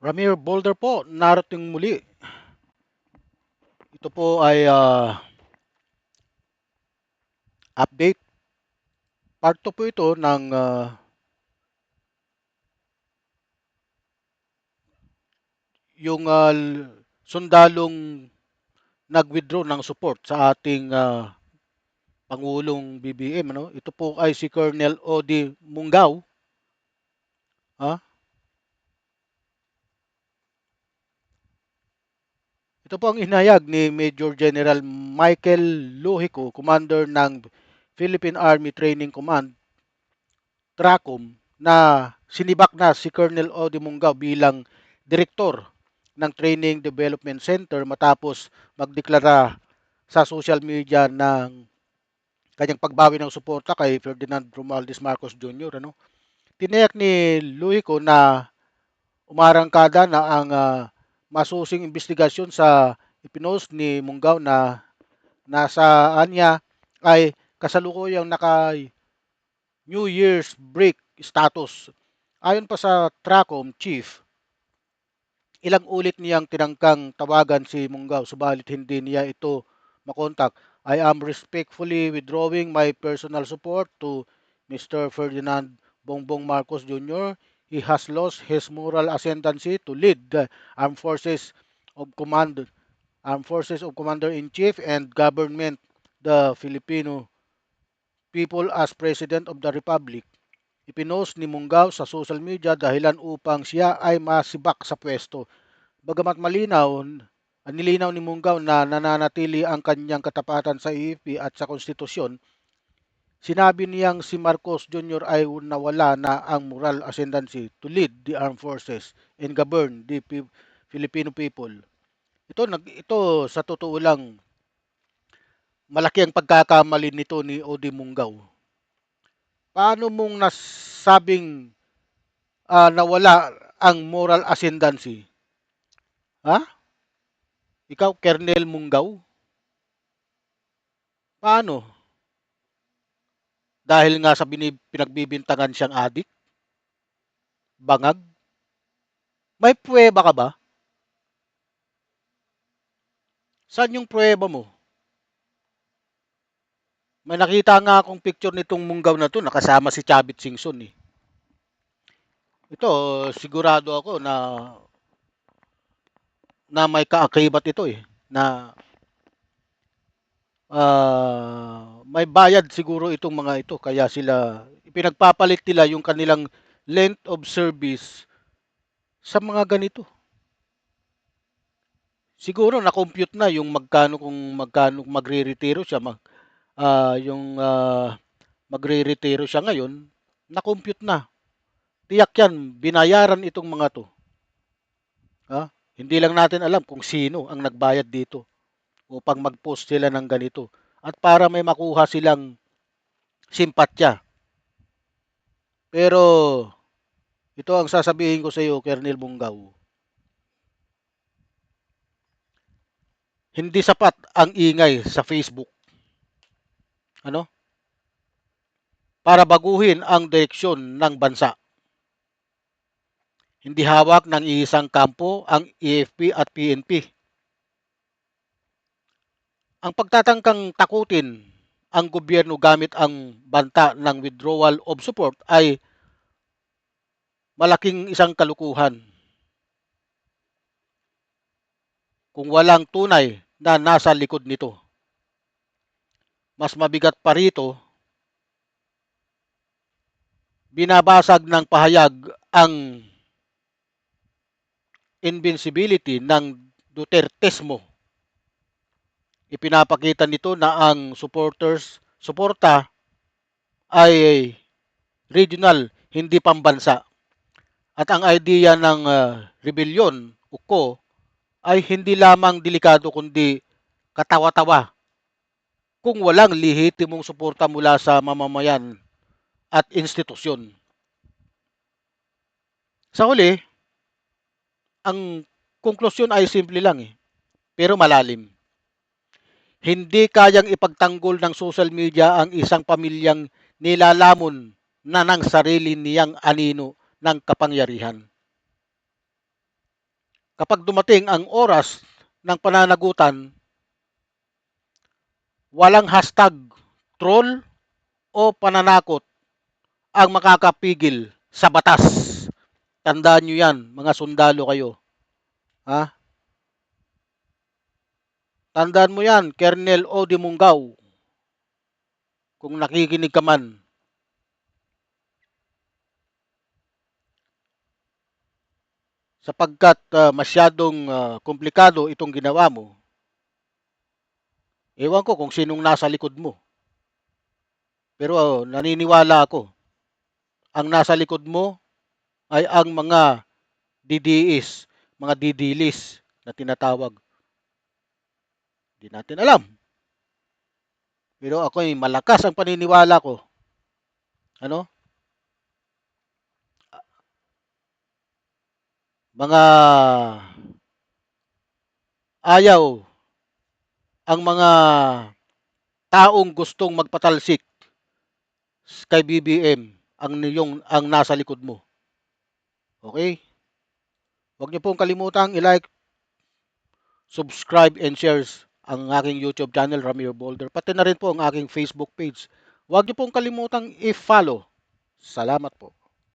Ramir Boulder po, narating muli. Ito po ay update. Part 2 po ito ng yung sundalong nag-withdraw ng support sa ating Pangulong BBM. Ano? Ito po ay si Colonel Odi Munggaw. Ha? Ito po ang inayag ni Major General Michael Luhico, Commander ng Philippine Army Training Command, TRACOM, na sinibak na si Colonel Odi Munggaw bilang direktor ng Training Development Center matapos magdeklara sa social media ng kanyang pagbawi ng suporta kay Ferdinand Romualdez Marcos Jr. Ano? Tiniyak ni Luhico na umarangkada na ang masusing investigasyon sa ipinost ni Munggaw na nasaan niya ay kasalukuyang naka New Year's break status. Ayon pa sa Tracom chief, ilang ulit niyang tinangkang tawagan si Munggaw subalit hindi niya ito makontak. I am respectfully withdrawing my personal support to Mr. Ferdinand Bongbong Marcos Jr. He has lost his moral ascendancy to lead the armed forces of command, armed forces of commander-in-chief and government the Filipino people as President of the Republic. Ipinost ni Munggaw sa social media dahilan upang siya ay masibak sa pwesto. Bagamat nilinaw ni Munggaw na nananatili ang kanyang katapatan sa AFP at sa konstitusyon, sinabi niyang si Marcos Jr. ay nawala na ang moral ascendancy to lead the armed forces and govern the Filipino people. Ito sa totoo lang malaki ang pagkakamali nito ni Odi Munggaw. Paano mong nasabing nawala ang moral ascendancy? Ha? Ikaw, Kernel Munggaw? Paano? Dahil nga sa pinagbibintangan siyang adik? Bangag? May pruweba ka ba? Saan yung pruweba mo? May nakita nga akong picture nitong Munggaw na to, nakasama si Chavit Singson eh. Ito, sigurado ako na may kaakibat ito eh. Na may bayad siguro itong mga ito. Kaya sila, ipinagpapalit nila yung kanilang length of service sa mga ganito. Siguro na-compute na yung magkano magre-retiro siya, magre-retiro siya ngayon, na-compute na. Tiyak yan, binayaran itong mga to. Ha? Hindi lang natin alam kung sino ang nagbayad dito upang mag-post sila ng ganito. At para may makuha silang simpatya. Pero ito ang sasabihin ko sa iyo, Kernel Bunggaw. Hindi sapat ang ingay sa Facebook. Ano? Para baguhin ang direksyon ng bansa. Hindi hawak ng isang kampo ang AFP at PNP. Ang pagtatangkang takutin ang gobyerno gamit ang banta ng withdrawal of support ay malaking isang kalukuhan. Kung walang tunay na nasa likod nito. Mas mabigat pa rito, binabasag ng pahayag ang invincibility ng Dutertesmo. Ipinapakita nito na ang suporta ay regional, hindi pambansa. At ang idea ng rebellion o ko ay hindi lamang delikado kundi katawa-tawa kung walang lehitimong suporta mula sa mamamayan at institusyon. Sa huli, ang konklusyon ay simple lang pero malalim. Hindi kayang ipagtanggol ng social media ang isang pamilyang nilalamon na ng sarili niyang anino ng kapangyarihan. kapag dumating ang oras ng pananagutan, walang hashtag troll o pananakot ang makakapigil sa batas. Tandaan nyo yan, mga sundalo kayo. Ha? Tandaan mo yan, Colonel Odi Mungaw, kung nakikinig ka man. Sapagkat masyadong komplikado itong ginawa mo, ewan ko kung sinong nasa likod mo. Pero naniniwala ako, ang nasa likod mo ay ang mga DDIs, mga didilis na tinatawag. Hindi natin alam. Pero ako'y malakas ang paniniwala ko. Ano? Mga ayaw ang mga taong gustong magpatalsik kay BBM ang nasa likod mo. Okay? Huwag niyo pong kalimutang i-like, subscribe and share ang aking YouTube channel, Ramir Boulder. Pati na rin po ang aking Facebook page. Huwag niyo pong kalimutang i-follow. Salamat po.